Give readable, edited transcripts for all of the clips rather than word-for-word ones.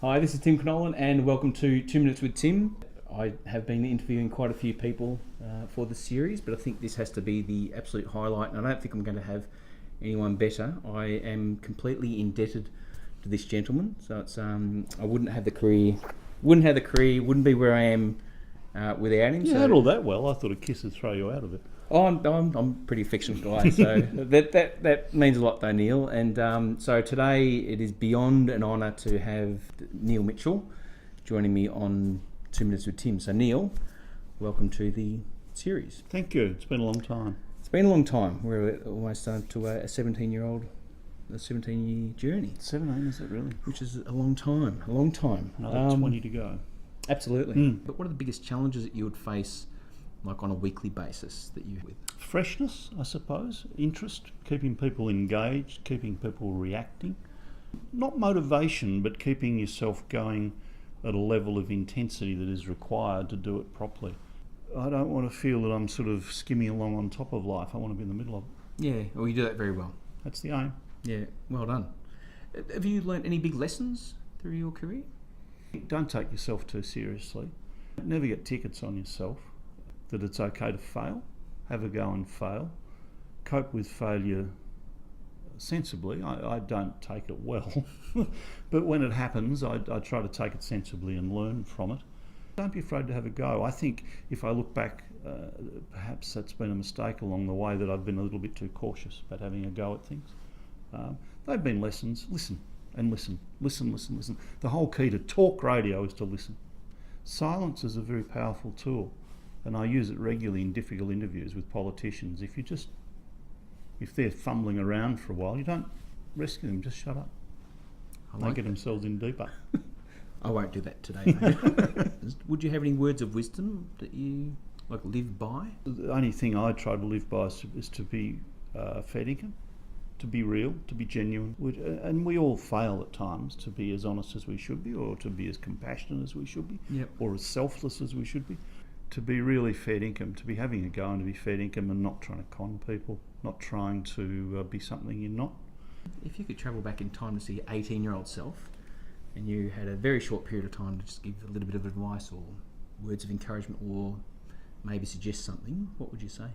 Hi, this is Tim Canolan and welcome to 2 Minutes with Tim. I have been interviewing quite a few people for the series, but I think this has to be the absolute highlight, and I don't think I'm going to have anyone better. I am completely indebted to this gentleman, so it's I wouldn't have the career, wouldn't be where I am without him. You handled that well. I thought a kiss would throw you out of it. Oh, I'm a pretty affectionate guy, so that means a lot though, Neil. And so today it is beyond an honour to have Neil Mitchell joining me on 2 Minutes with Tim. So Neil, welcome to the series. Thank you. It's been a long time. It's been a long time. We're almost to a 17-year journey. 17, is it really? Which is a long time. Another 20 to go. Absolutely. But what are the biggest challenges that you would face, like on a weekly basis, that you with? Freshness, I suppose. Interest, keeping people engaged, keeping people reacting. Not motivation, but keeping yourself going at a level of intensity that is required to do it properly. I don't want to feel that I'm sort of skimming along on top of life. I want to be in the middle of it. Yeah, well, you do that very well. That's the aim. Yeah, well done. Have you learnt any big lessons through your career? Don't take yourself too seriously. Never get tickets on yourself. That it's okay to fail. Have a go and fail. Cope with failure sensibly. I don't take it well, but when it happens, I try to take it sensibly and learn from it. Don't be afraid to have a go. I think if I look back, perhaps that's been a mistake along the way, that I've been a little bit too cautious about having a go at things. They've been lessons. Listen and listen. Listen. The whole key to talk radio is to listen. Silence is a very powerful tool, and I use it regularly in difficult interviews with politicians. If they're fumbling around for a while, you don't rescue them, just shut up. They get themselves in deeper. I won't do that today, mate. Would you have any words of wisdom that you live by? The only thing I try to live by is to be fair dinkum, to be real, to be genuine. And we all fail at times to be as honest as we should be, or to be as compassionate as we should be, or as selfless as we should be. To be really fair dinkum, to be having a go and to be fair dinkum and not trying to con people, not trying to be something you're not. If you could travel back in time to see your 18-year-old self, and you had a very short period of time to just give a little bit of advice or words of encouragement or maybe suggest something, what would you say?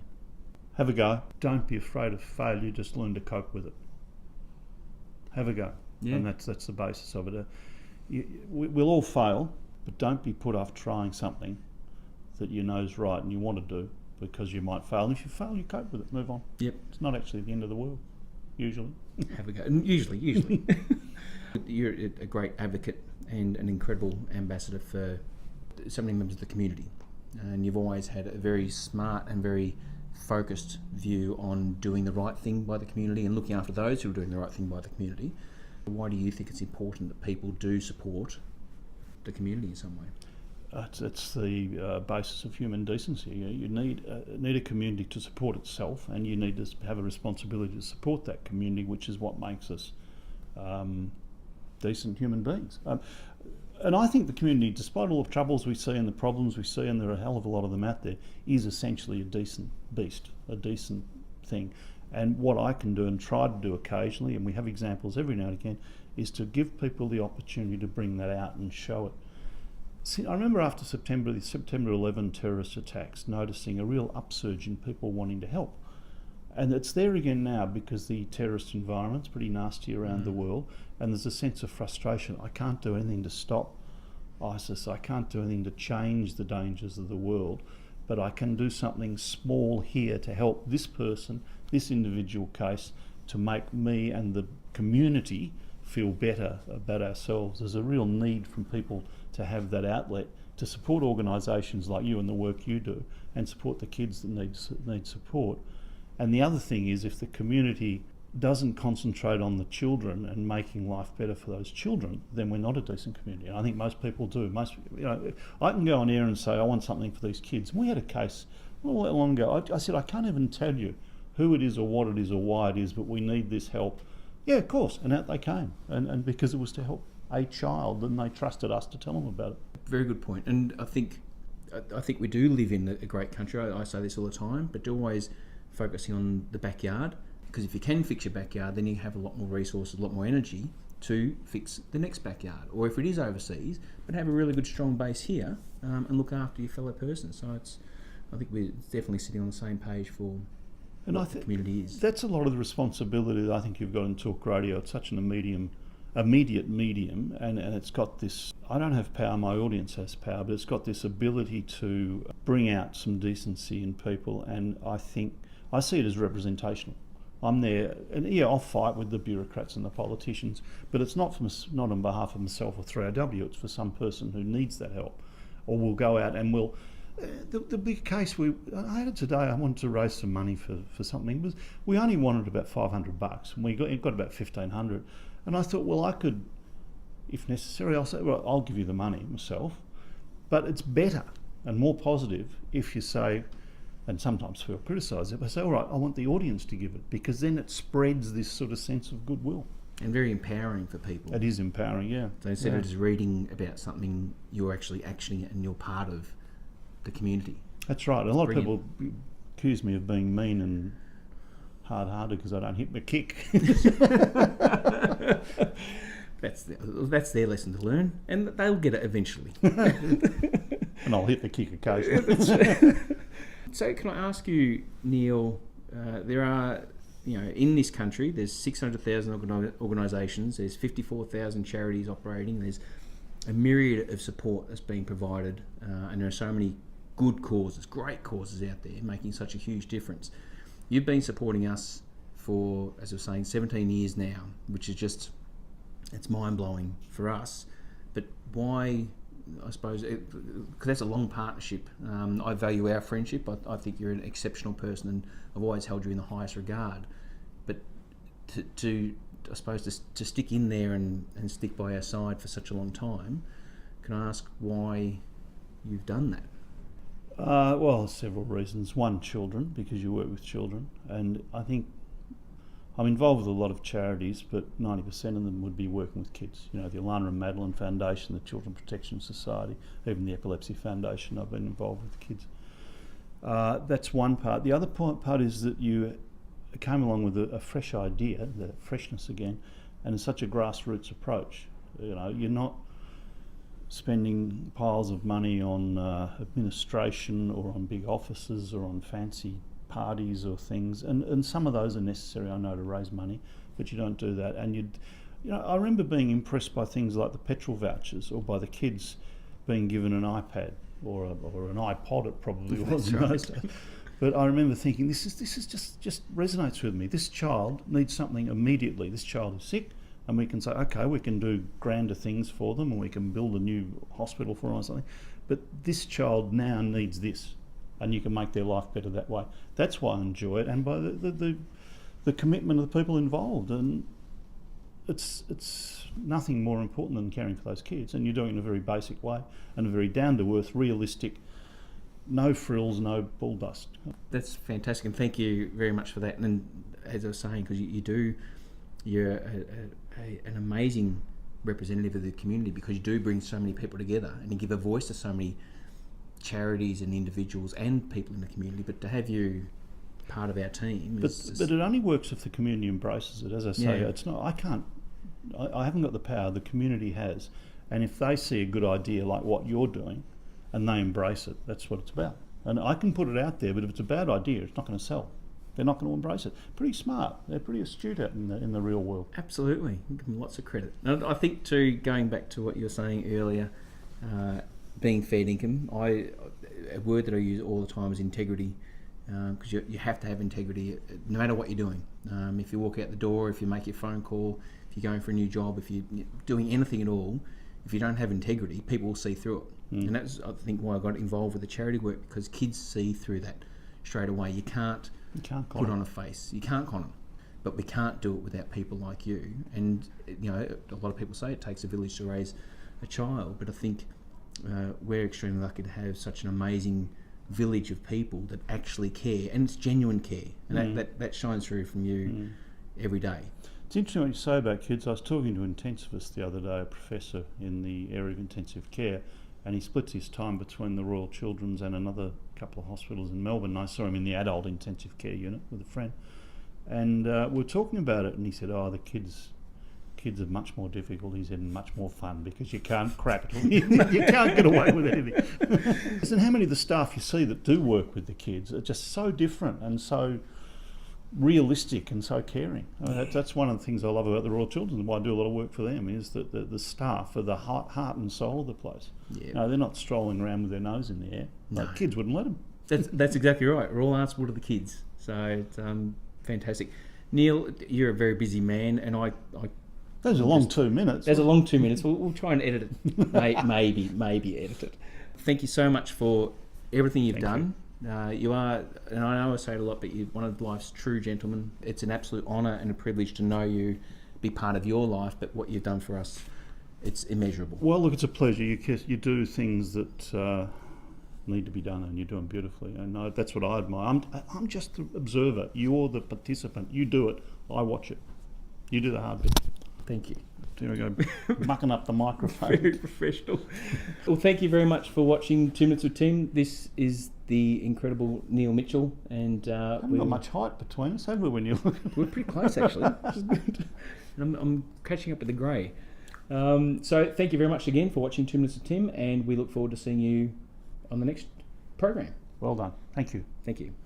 Have a go. Don't be afraid of failure, just learn to cope with it. Have a go. Yeah. And that's the basis of it. We'll all fail, but don't be put off trying something that you know is right and you want to do, because you might fail. And if you fail, you cope with it, move on. Yep. It's not actually the end of the world, usually. Have a go. Usually. You're a great advocate and an incredible ambassador for so many members of the community. And you've always had a very smart and very focused view on doing the right thing by the community and looking after those who are doing the right thing by the community. Why do you think it's important that people do support the community in some way? It's the basis of human decency. You need a community to support itself, and you need to have a responsibility to support that community, which is what makes us decent human beings. And I think the community, despite all the troubles we see and the problems we see, and there are a hell of a lot of them out there, is essentially a decent beast, a decent thing. And what I can do and try to do occasionally, and we have examples every now and again, is to give people the opportunity to bring that out and show it. See, I remember after the September 11 terrorist attacks, noticing a real upsurge in people wanting to help. And it's there again now, because the terrorist environment's pretty nasty around the world, and there's a sense of frustration. I can't do anything to stop ISIS. I can't do anything to change the dangers of the world, but I can do something small here to help this person, this individual case, to make me and the community feel better about ourselves. There's a real need from people to have that outlet to support organisations like you and the work you do, and support the kids that need support. And the other thing is, if the community doesn't concentrate on the children and making life better for those children, then we're not a decent community. And I think most people do. I can go on air and say, I want something for these kids. And we had a case not long ago. I said, I can't even tell you who it is or what it is or why it is, but we need this help. Yeah, of course. And out they came. And because it was to help a child, and they trusted us to tell them about it. Very good point. And I think we do live in a great country. I say this all the time, but always focusing on the backyard, because if you can fix your backyard, then you have a lot more resources, a lot more energy to fix the next backyard, or if it is overseas, but have a really good strong base here and look after your fellow person. So I think we're definitely sitting on the same page for what the community is. That's a lot of the responsibility that I think you've got in talk radio. It's such an immediate medium, and it's got this, I don't have power, my audience has power, but it's got this ability to bring out some decency in people, and I see it as representational. I'm there, and yeah, I'll fight with the bureaucrats and the politicians, but it's not on behalf of myself or 3AW, it's for some person who needs that help. Or we'll go out and we'll, the big case, I had it today, I wanted to raise some money for something, we only wanted about $500, and we got about 1,500, and I thought, well, I could, if necessary, I'll say, well, I'll give you the money myself, but it's better and more positive if you say, and sometimes feel criticised, if I say, all right, I want the audience to give it, because then it spreads this sort of sense of goodwill. And very empowering for people. It is empowering, yeah. So instead of just reading about something, you're actually actioning it and you're part of the community. That's right. A lot of people accuse me of being mean and hard-hearted because I don't hit my kick. That's their lesson to learn, and they'll get it eventually. And I'll hit the kick occasionally. So can I ask you, Neil, there are, in this country, there's 600,000 organisations, there's 54,000 charities operating, there's a myriad of support that's being provided, and there are so many good causes, great causes out there making such a huge difference. You've been supporting us for, as I was saying, 17 years now, which is just, it's mind-blowing for us. But why, I suppose, because that's a long partnership. I value our friendship. I think you're an exceptional person, and I've always held you in the highest regard. But to I suppose, to stick in there and stick by our side for such a long time, can I ask why you've done that? Well, several reasons. One, children, because you work with children, and I think I'm involved with a lot of charities, but 90% of them would be working with kids. The Alana and Madeline Foundation, the Children Protection Society, even the Epilepsy Foundation, I've been involved with kids. That's one part. The other part is that you came along with a fresh idea, the freshness again, and it's such a grassroots approach. You're not spending piles of money on administration or on big offices or on fancy parties or things, and some of those are necessary, I know, to raise money, but you don't do that. And I remember being impressed by things like the petrol vouchers, or by the kids being given an iPad or an iPod. It probably was in those days. But I remember thinking, this is just resonates with me. This child needs something immediately. This child is sick, and we can say, okay, we can do grander things for them, and we can build a new hospital for them or something. But this child now needs this, and you can make their life better that way. That's why I enjoy it, and by the commitment of the people involved. And it's nothing more important than caring for those kids, and you're doing it in a very basic way, and a very down-to-earth, realistic, no frills, no bull dust. That's fantastic, and thank you very much for that. And as I was saying, because you're an amazing representative of the community, because you do bring so many people together, and you give a voice to so many charities and individuals and people in the community. But to have you part of our team but it only works if the community embraces it. As I say, it's not, I haven't got the power, the community has, and if they see a good idea like what you're doing and they embrace it, that's what it's about. And I can put it out there, but if it's a bad idea, it's not going to sell. They're not going to embrace it. Pretty smart. They're pretty astute out in the real world. Absolutely. Give them lots of credit. And I think too, going back to what you were saying earlier, being fair income, a word that I use all the time is integrity, because you have to have integrity no matter what you're doing. If you walk out the door, if you make your phone call, if you're going for a new job, if you're doing anything at all, if you don't have integrity, people will see through it. And that's, I think, why I got involved with the charity work, because kids see through that straight away. You can't put on a face. You can't con them. But we can't do it without people like you. And, a lot of people say it takes a village to raise a child, but I think we're extremely lucky to have such an amazing village of people that actually care, and it's genuine care. And that shines through from you every day. It's interesting what you say about kids. I was talking to an intensivist the other day, a professor in the area of intensive care, and he splits his time between the Royal Children's and another couple of hospitals in Melbourne. I saw him in the adult intensive care unit with a friend, and we were talking about it, and he said, the kids kids are much more difficult, he said, and much more fun because you can't crap it. You can't get away with anything. And how many of the staff you see that do work with the kids are just so different and so realistic and so caring. I mean, that's one of the things I love about the Royal Children's and why I do a lot of work for them, is that the staff are the heart and soul of the place. Yeah. No, they're not strolling around with their nose in the air. No. Like, kids wouldn't let them. That's exactly right. We're all answerable to the kids. So it's fantastic. Neil, you're a very busy man, and I Those are long 2 minutes. there's a long 2 minutes. We'll try and edit it. maybe edit it. Thank you so much for everything you've done. You are, and I know I say it a lot, but you're one of life's true gentlemen. It's an absolute honour and a privilege to know you, be part of your life, but what you've done for us, it's immeasurable. Well, look, it's a pleasure. You do things that need to be done, and you do them beautifully. And that's what I admire. I'm just the observer. You're the participant. You do it. I watch it. You do the hard bit. Thank you. There we go, mucking up the microphone. Very professional. Well, thank you very much for watching 2 Minutes with Tim. This is the incredible Neil Mitchell, and Haven't got much height between us, have we? When you look, we're pretty close actually. Which is good. And I'm catching up with the grey. So thank you very much again for watching 2 Minutes with Tim, and we look forward to seeing you on the next program. well done. Thank you. Thank you.